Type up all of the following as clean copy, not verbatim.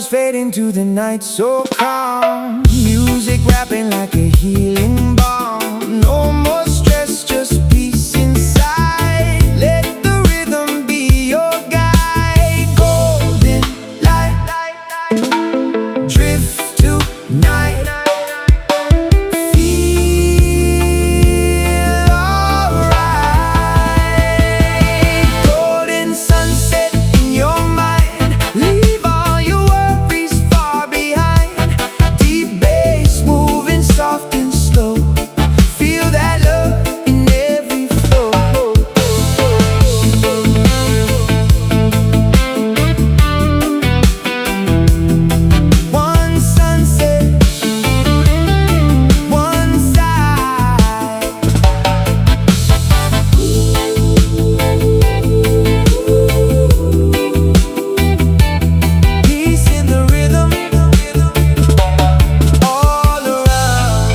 stars fade into the night so calm. Music rapping like a healing balm. No more stress, just peace inside. Let the rhythm be your guide. Golden light, drift tonight. Feel alright. Golden sunset in your mind. Leave all your worries far behind. Deep bass moving soft and slow. Feel that love in every flow. One sunset, one side. Peace in the rhythm, all around.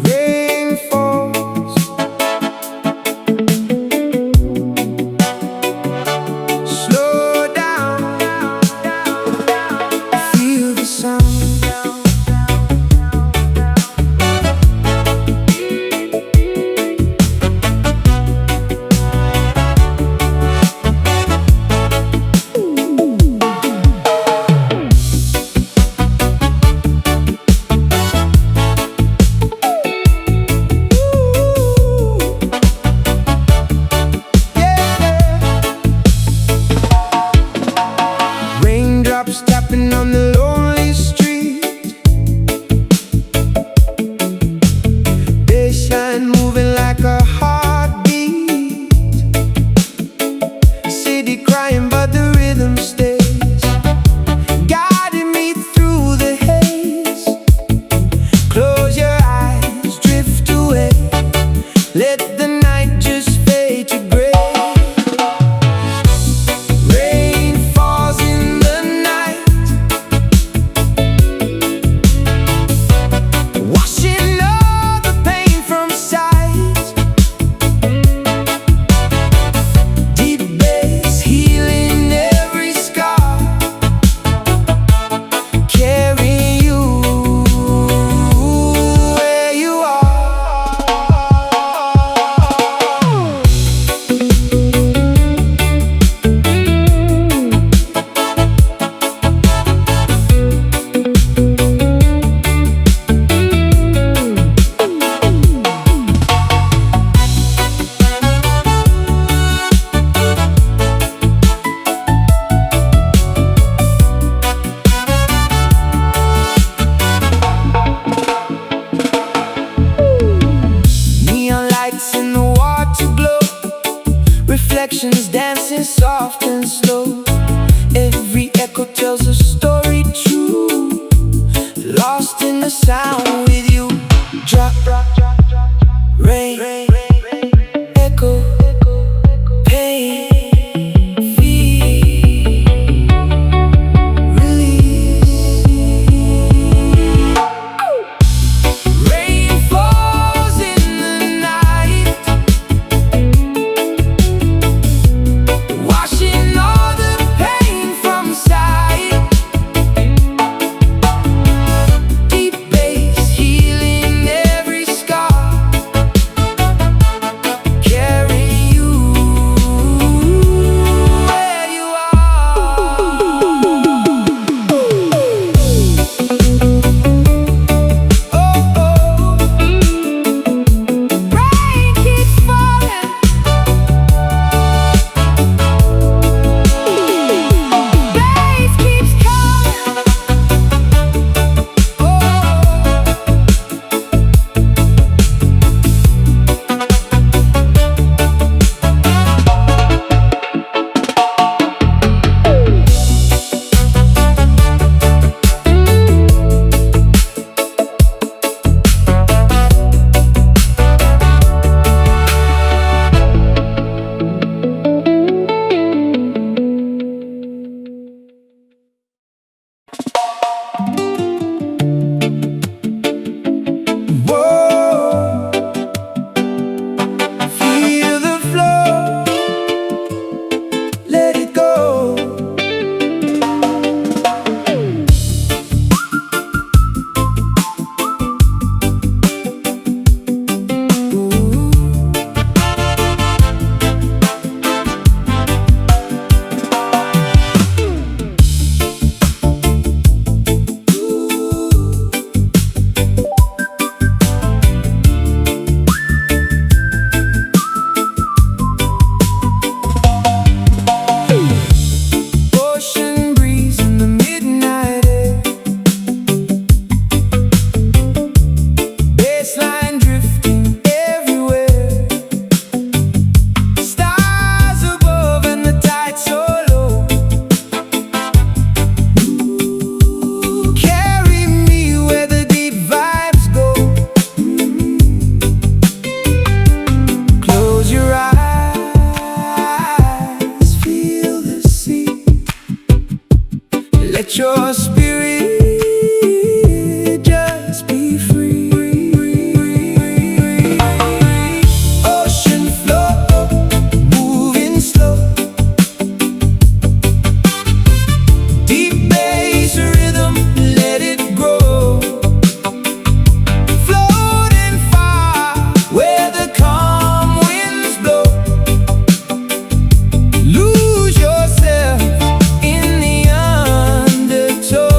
Rain falls, slow down, feel the sound. Raindrops tapping on the lonely street. Baseline moving like a heartbeat. City crying but the rhythm stays, guiding me through the haze. Close your eyes, drift away. Let the night just fade to gray. Rain falls in the night, washing all the pain from sight. Deep bass healing every scar, carrying you where you are. Neon lights in the water glow, reflections dancing soft and slow. Every echo tells a story true, lost in the sound with you. Drop, rain, echo, pain, feel, release. Rain falls in the night, washing all the pain from sight. Deep bass spirit, just be free. Ocean flow, moving slow. Deep bass rhythm, let it grow. Floating far where the calm winds blow. Lose yourself in the undertow.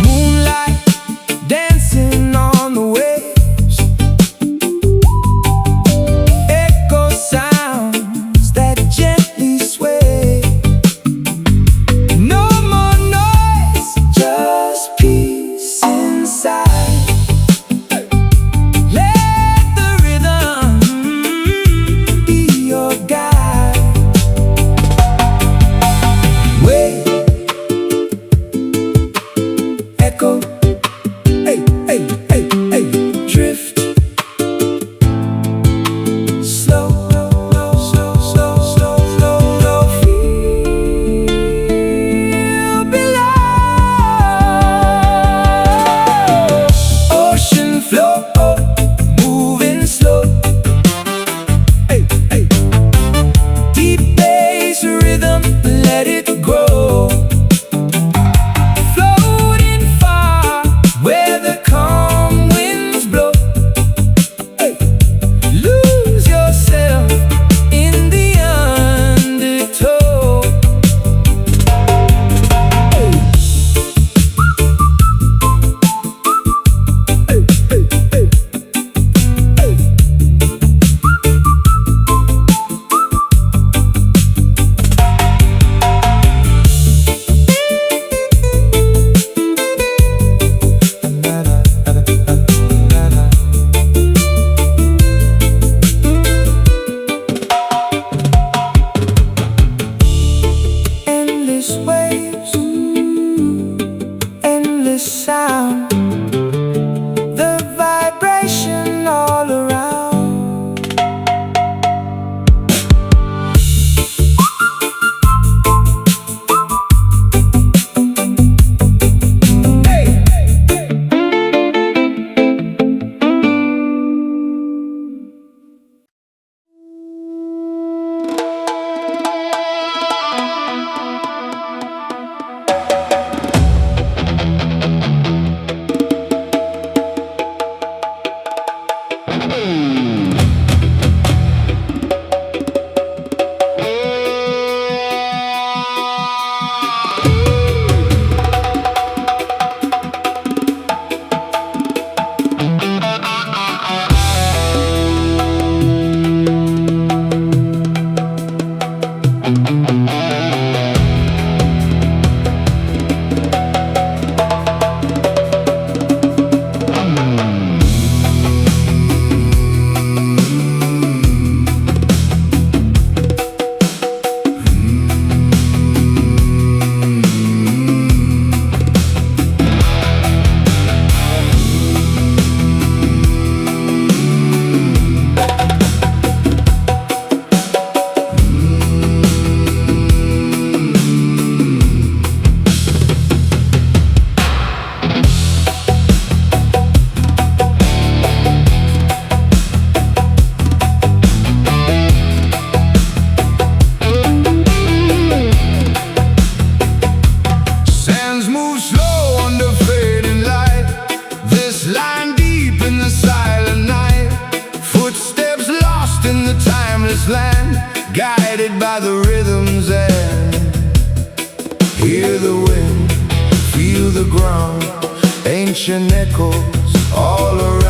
Moonlight dancing on the waves. Echo sounds that gently sway. No more noise, just peace inside. Let the rhythm be your guide. Wait, echo, hey, hey, hey, hey, drift. Slow, slow, slow, slow, slow, slow, feel below. Ocean flow, moving slow. Hey, hey. Deep bass rhythm, let it grow. Floating far where the calm winds blow. Hey. Lose yourself in the undertow. Hey. Hey, hey, hey. Hey. Endless waves, endless sound, the vibration all around. Sands move slow under fading light. This line deep in the silent night. Footsteps lost in the timeless land, guided by the rhythm's end. Hear the wind, feel the ground, ancient echoes all around.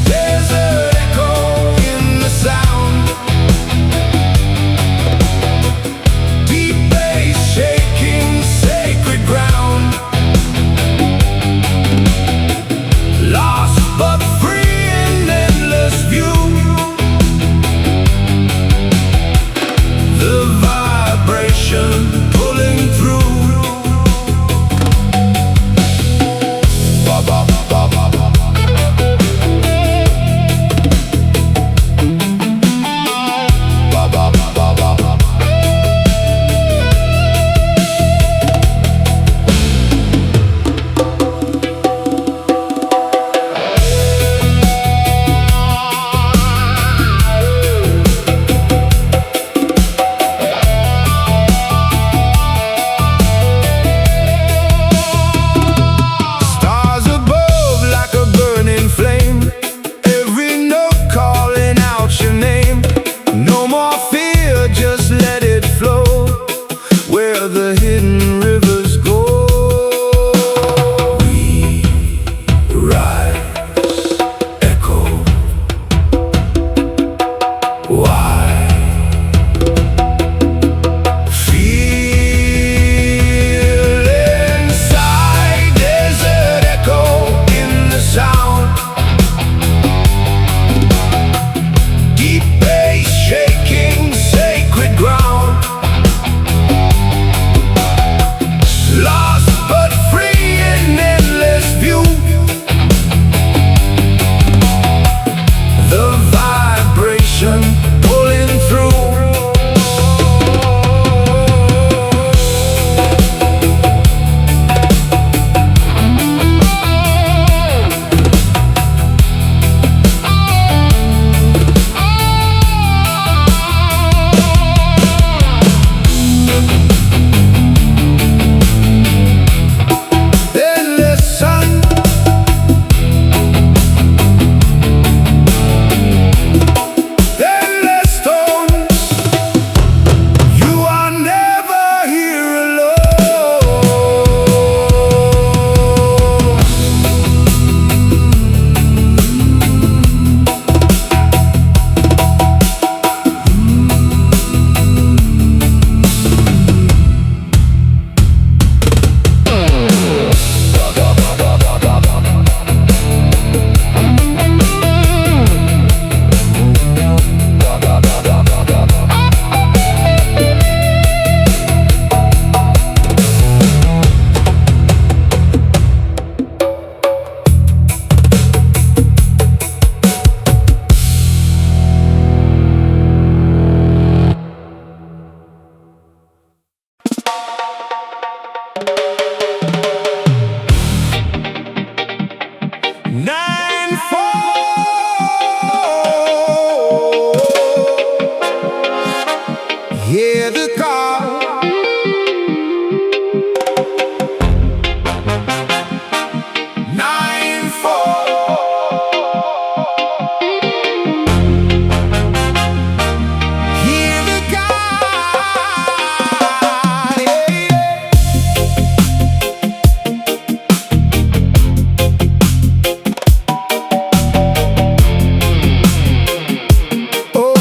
Desert echo in the sound. Deep bass shaking sacred ground. Lost but free in endless view. vibration pulling through. Hear the call. 9-4. Hear the call. Oh,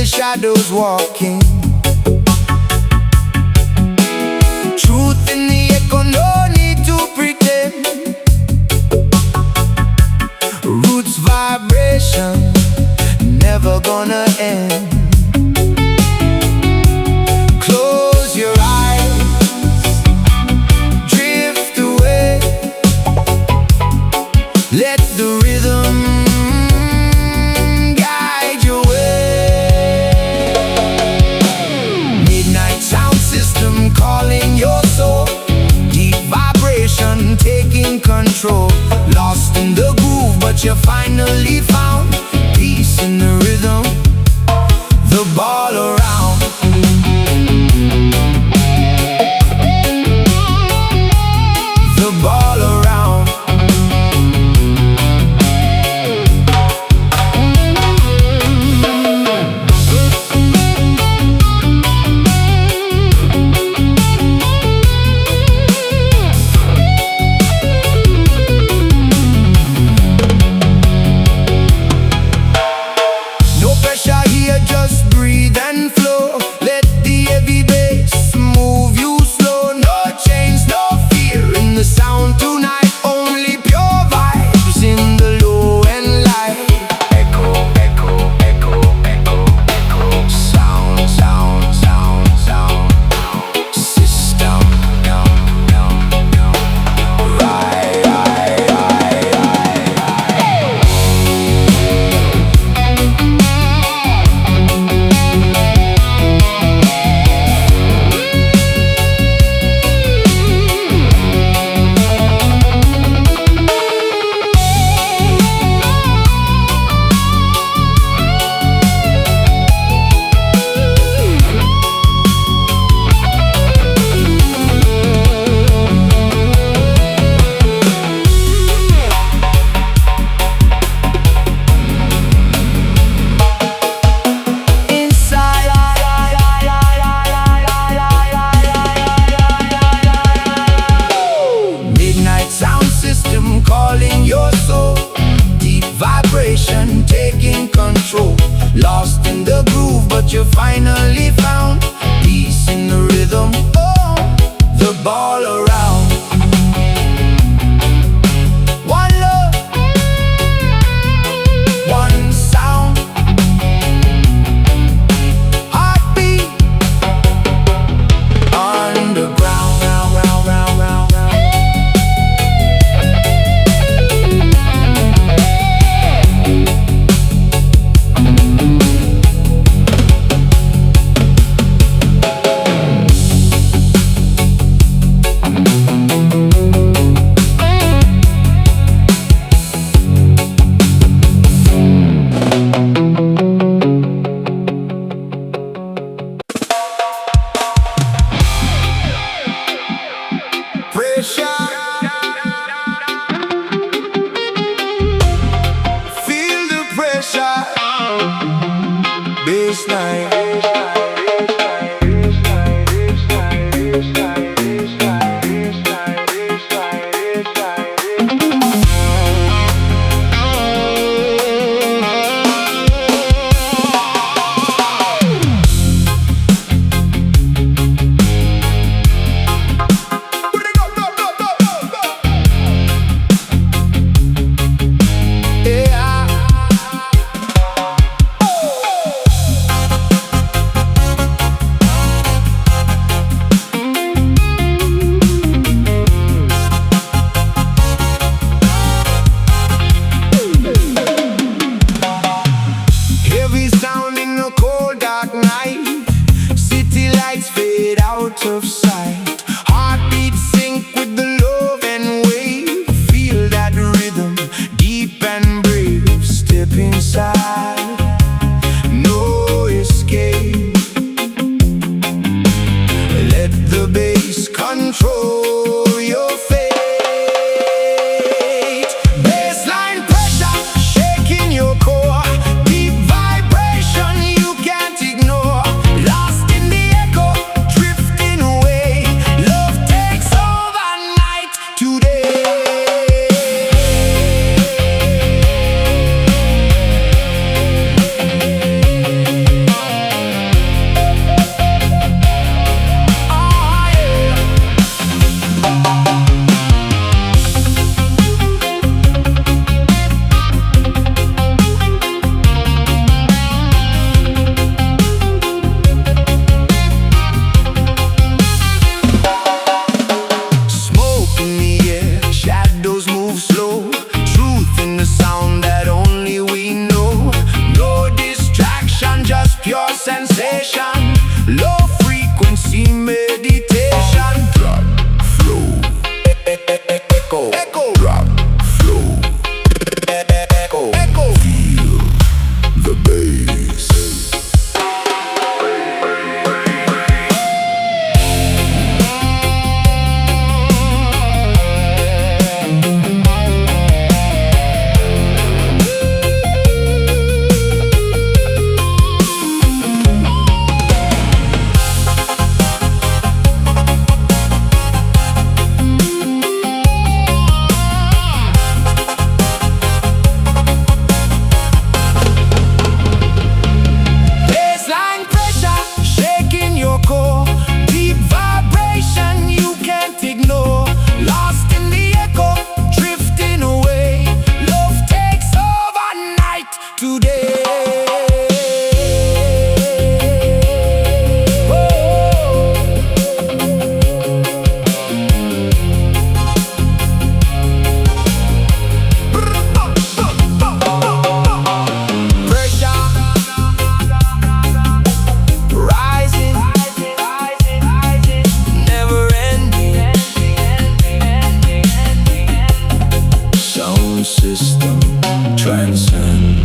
shadows walking. Truth in the echo, no need to pretend. Roots vibration, never gonna end. Close your eyes, drift away. Let the rhythm guide your way. Midnight sound system calling your soul. Deep vibration taking control. Lost in the groove, but you finally found peace in the rhythm. The ball around. The ball around. No pressure here, just breathe and flow. Let the heavy bass move you slow. No chains, no fear in the sound tonight. Only pure vibes in the low and light. Echo, echo, echo, echo, echo. Sound, sound, sound, sound. System, down, down, down. Right, right, right, right. Midnight sound system calling your soul. Deep vibration taking control. Lost in the groove, but you finally found peace in the rhythm. Oh, the ball around. One love, one sound. Heartbeat underground, round, round, round, round, round. Pressure, feel the pressure. Baseline. Yeah. transcend.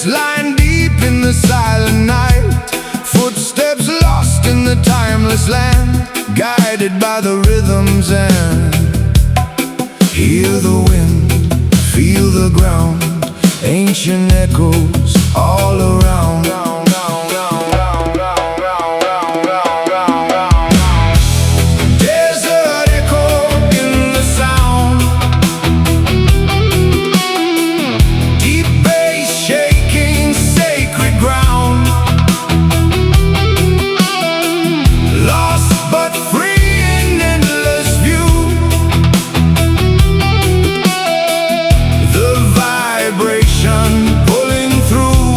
Lying deep in the silent night, footsteps lost in the timeless land, guided by the rhythms and hear the wind, feel the ground, ancient echoes all around. Desert echo in the sound, deep bass shaking sacred ground, lost but free in endless view. The vibration pulling through,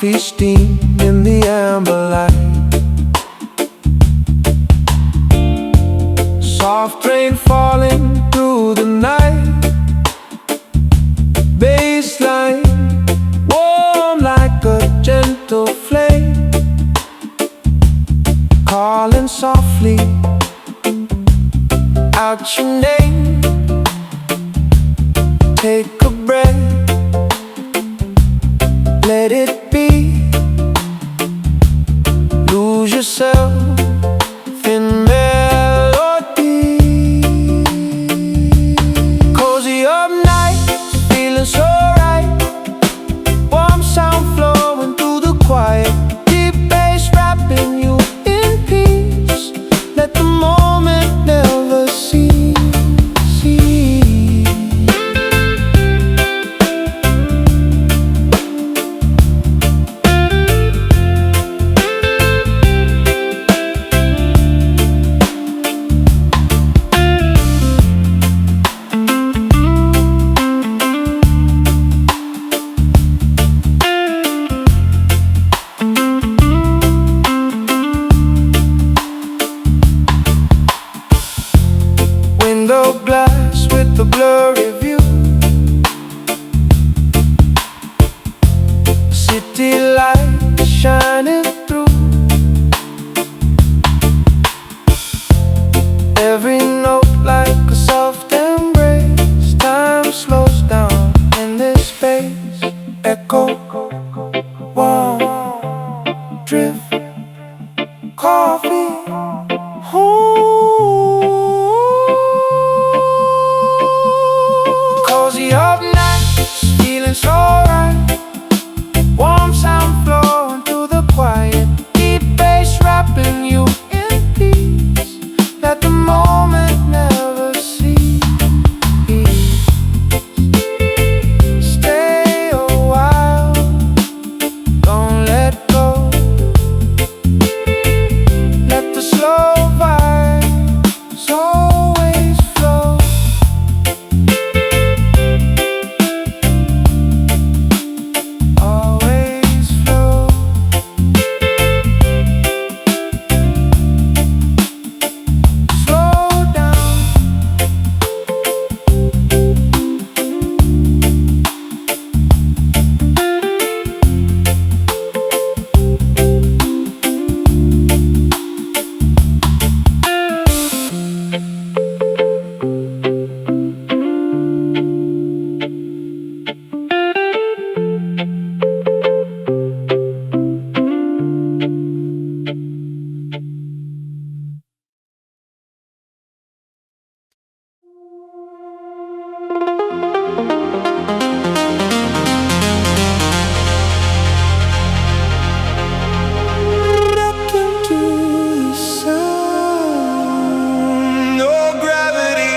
coffee steam in the amber light. Soft rain falling through the night. Bassline warm like a gentle flame, calling softly out your name. Take a breath, let it be. Lose yourself in melody. Cozy up nights, feeling so right. Warm sound flowing through the quiet. Deep bass wrapping you in peace. Let the moment never cease. Window glass with a blurry view. City light shining through. Every note like a soft embrace. Time slows down in this space. Echo, warm, drift, coffee, cozy up nights, feeling so right. Warm sound flowing through the quiet. Deep bass wrapping you in peace. Let the moment never cease. Stay a while, don't let go. Let the slow vibes always flow. Always flow. Slow down. Into the sun. No gravity.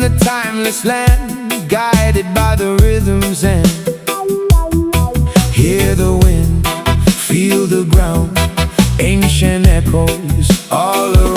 in the timeless land, guided by the rhythm's end. Hear the wind, feel the ground, ancient echoes all around.